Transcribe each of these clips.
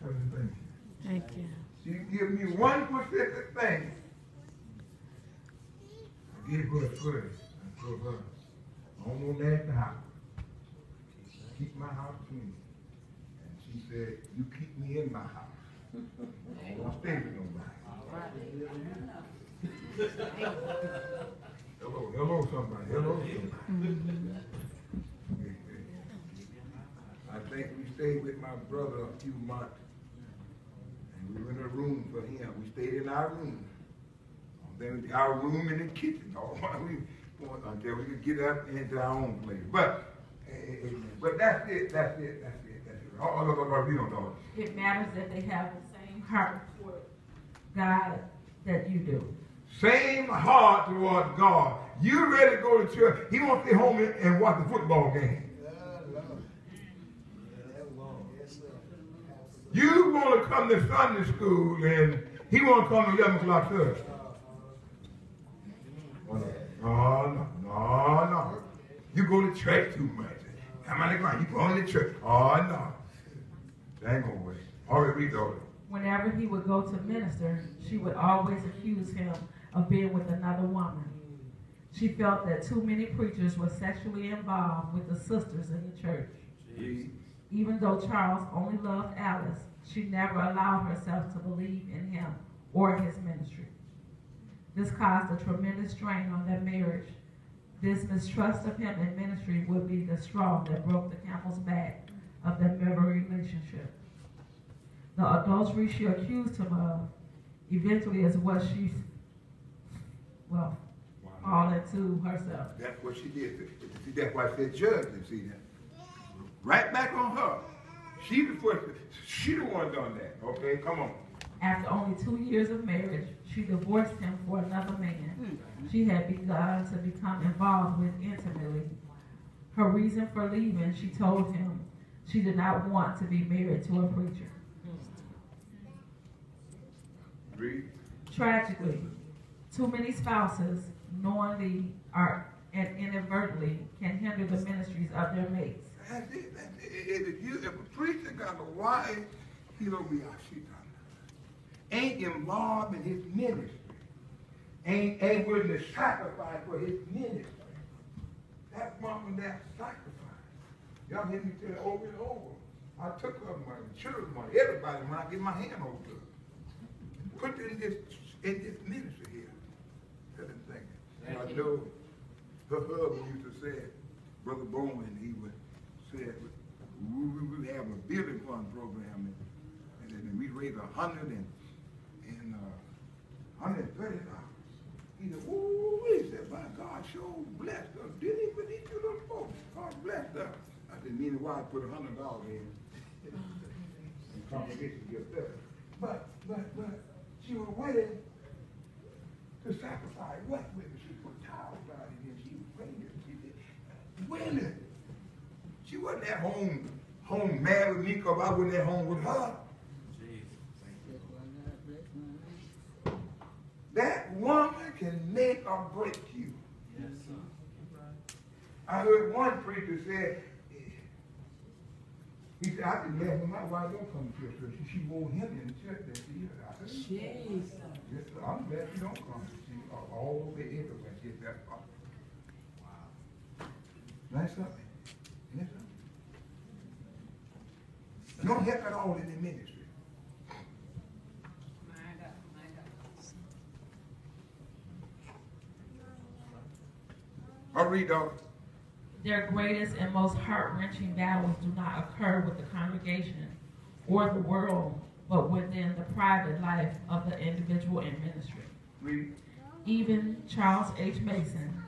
Tell him thank you. Thank you. She give me one specific thing. I gave her a first. I told her, I don't want that at the house. Keep my house clean. And she said, you keep me in my house. I don't stay with nobody. Hello somebody. Hello somebody. I think we stayed with my brother a few months. And we were in a room for him. We stayed in our room. Then our room in the kitchen. Until we could get up into our own place. But that's it. Oh, we don't know. It matters that they have the same heart toward God that you do. Same heart toward God. You ready to go to church? He wants to stay home and watch the football game. You want to come to Sunday school and he want to come to 11 o'clock church. No. You go to church too much. Come on the ground. You going to church. Oh, no. That ain't gonna work. All right, read over. Whenever he would go to minister, she would always accuse him of being with another woman. She felt that too many preachers were sexually involved with the sisters in the church. Jeez. Even though Charles only loved Alice, she never allowed herself to believe in him or his ministry. This caused a tremendous strain on their marriage. This mistrust of him in ministry would be the straw that broke the camel's back of their marriage relationship. The adultery she accused him of eventually is what she, fall into herself. That's what she did. See, that's why I said judge. See that? Right back on her. She the one done that. Okay, come on. After only 2 years of marriage, she divorced him for another man she had begun to become involved with intimately. Her reason for leaving, she told him, she did not want to be married to a preacher. Read. Tragically, too many spouses, knowingly or inadvertently, can hinder the ministries of their mates. That's it. If a preacher got a wife, he'll be ain't involved in his ministry, ain't willing to sacrifice for his ministry. That woman, that sacrifice. Y'all hear me tell it over and over. I took her money, church money, everybody money, I get my hand over to her. Put it in this ministry here. Tell them thinking. And I know her husband used to say, Brother Bowman, he would say, we have a building fund program, and we raise $130. He said, ooh, he said, my God sure blessed us. Didn't he for these two little folks? God blessed us. I said, meanwhile, I put $100 in. And congregation gets better. But she was willing to sacrifice what with her? She put towels out in here. She was willing. She did. Willing. She wasn't at home mad with me because I wasn't at home with her. That woman can make or break you. Yes, sir. I heard one preacher say, he said, I can let my wife don't come to church. She wore him in the church that she is. I said, yes, sir, I'm glad she don't come. She all over everywhere. She that far. Wow. That's something. Yes, sir. Don't help at all in the ministry. I'll read those. Their greatest and most heart-wrenching battles do not occur with the congregation or the world, but within the private life of the individual in ministry. Read. Even Charles H. Mason,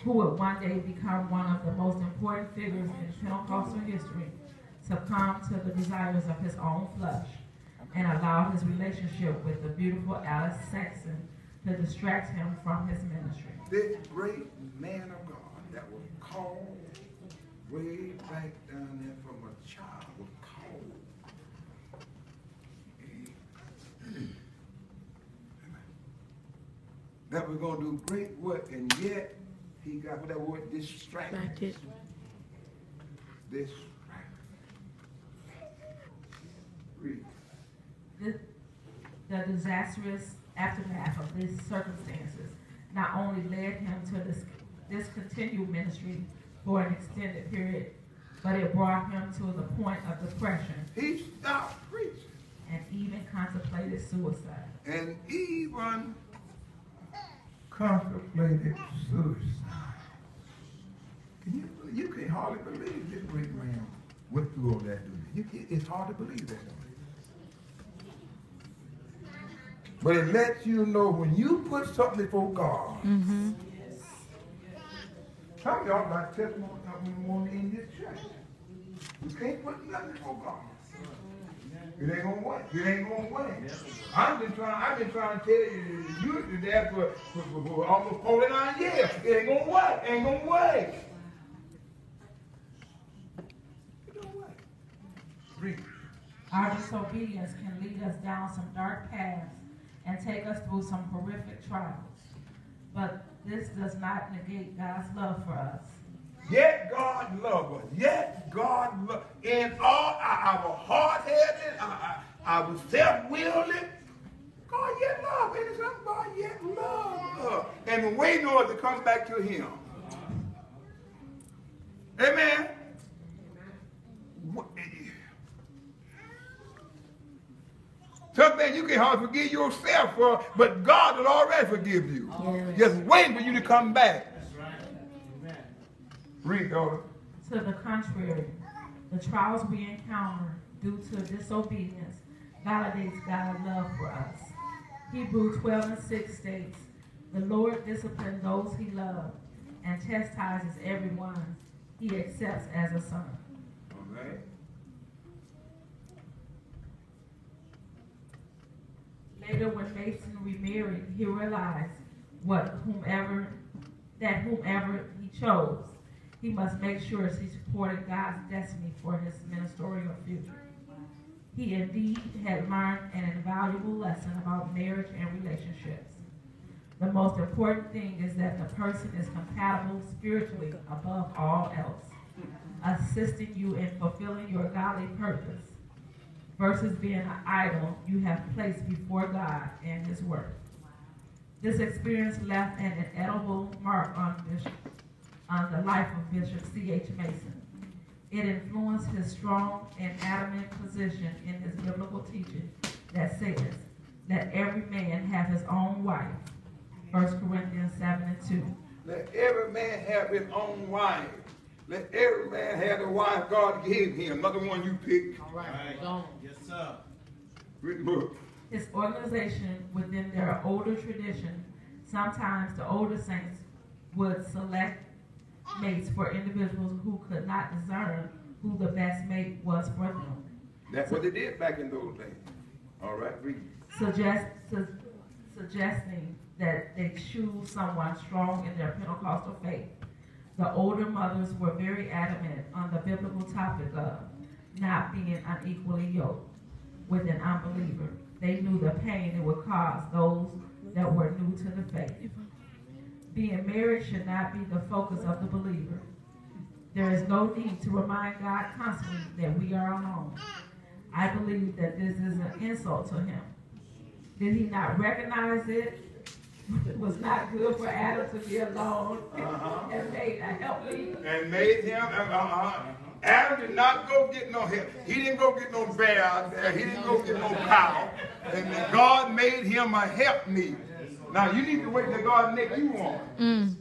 who would one day become one of the most important figures in Pentecostal history, succumbed to the desires of his own flesh and allowed his relationship with the beautiful Alice Saxon to distract him from his ministry. This great man of God that was called way back down there from a child was called. That was going to do great work, and yet he got that word distracted. Distracted. Read. The disastrous aftermath of these circumstances not only led him to discontinue ministry for an extended period, but it brought him to the point of depression. He stopped preaching. And even contemplated suicide. And even contemplated suicide. You can hardly believe this great man went through all that. It's hard to believe that. But it lets you know when you put something before God. Mm-hmm. Some of y'all got testimony in this church. You can't put nothing before God. It ain't gonna work. It ain't gonna work. I've been trying to tell you, you there for almost 49 years. It ain't gonna work. It ain't gonna work. It don't work. Read. Our disobedience can lead us down some dark paths and take us through some horrific trials. But this does not negate God's love for us. Yet God loves us. Yet God loves. In all our hard-headed, our self-willing, God yet loves. And it's God yet loves us. And waiting on us to come back to Him. Amen. Something you can hardly forgive yourself for, but God will already forgive you. Yes. Just waiting for you to come back. That's right. Amen. Read, daughter. To the contrary, the trials we encounter due to disobedience validates God's love for us. Hebrews 12:6 states, "The Lord disciplines those He loves and chastises everyone He accepts as a son." All right. Later, when Mason remarried, he realized whomever he chose, he must make sure he supported God's destiny for his ministerial future. He indeed had learned an invaluable lesson about marriage and relationships. The most important thing is that the person is compatible spiritually above all else, assisting you in fulfilling your godly purpose, versus being an idol you have placed before God and His Word. This experience left an indelible mark on the life of Bishop C.H. Mason. It influenced his strong and adamant position in his biblical teaching that says, "Let every man have his own wife." 1 Corinthians 7:2. Let every man have his own wife. Let every man have the wife God gave him, not the one you picked. All right. Yes, sir. Read the book. His organization within their older tradition, sometimes the older saints would select mates for individuals who could not discern who the best mate was for them. That's what they did back in those days. All right, read. Suggesting that they choose someone strong in their Pentecostal faith. The older mothers were very adamant on the biblical topic of not being unequally yoked with an unbeliever. They knew the pain it would cause those that were new to the faith. Being married should not be the focus of the believer. There is no need to remind God constantly that we are alone. I believe that this is an insult to Him. Did He not recognize it? It was not good for Adam to be alone and made a helpmeet. And made him, Adam did not go get no help. He didn't go get no bear out there. He didn't go get no cow. And then God made him a helpmeet. Now you need to wait till God make you one.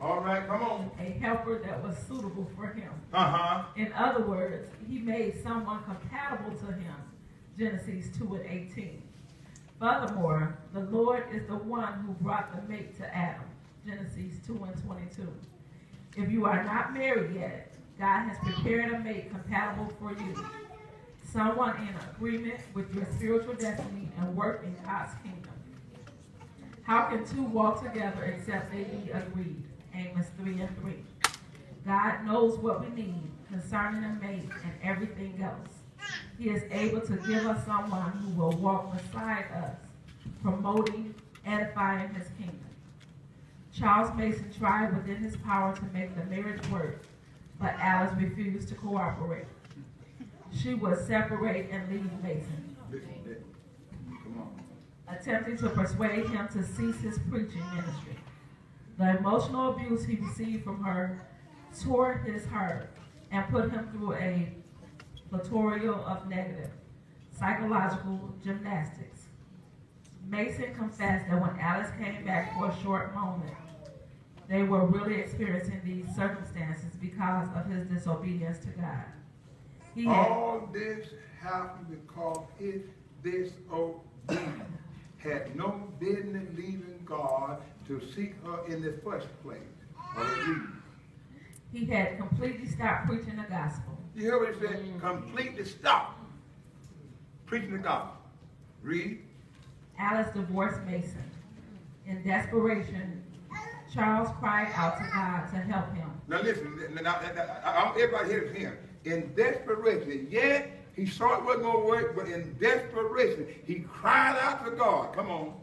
All right, come on. A helper that was suitable for him. Uh-huh. In other words, He made someone compatible to him. Genesis 2:18. Furthermore, the Lord is the one who brought the mate to Adam. Genesis 2:22. If you are not married yet, God has prepared a mate compatible for you. Someone in agreement with your spiritual destiny and work in God's kingdom. How can two walk together except they be agreed? Amos 3:3. God knows what we need concerning a mate and everything else. He is able to give us someone who will walk beside us, promoting, edifying His kingdom. Charles Mason tried within his power to make the marriage work, but Alice refused to cooperate. she would separate and leave Mason, Listen to that. Come on. attempting to persuade him to cease his preaching ministry. The emotional abuse he received from her tore his heart and put him through a plethora of negative psychological gymnastics. Mason confessed that when Alice came back for a short moment, they were really experiencing these circumstances because of his disobedience to God. All this happened because his disobedience. Had no business leaving God to seek her in the first place. He had completely stopped preaching the gospel. You hear what he said? Completely stop preaching the gospel. Read. Alice divorced Mason. In desperation, Charles cried out to God to help him. Now listen, everybody here is here. In desperation, yet he saw it wasn't going to work, but in desperation, he cried out to God. Come on.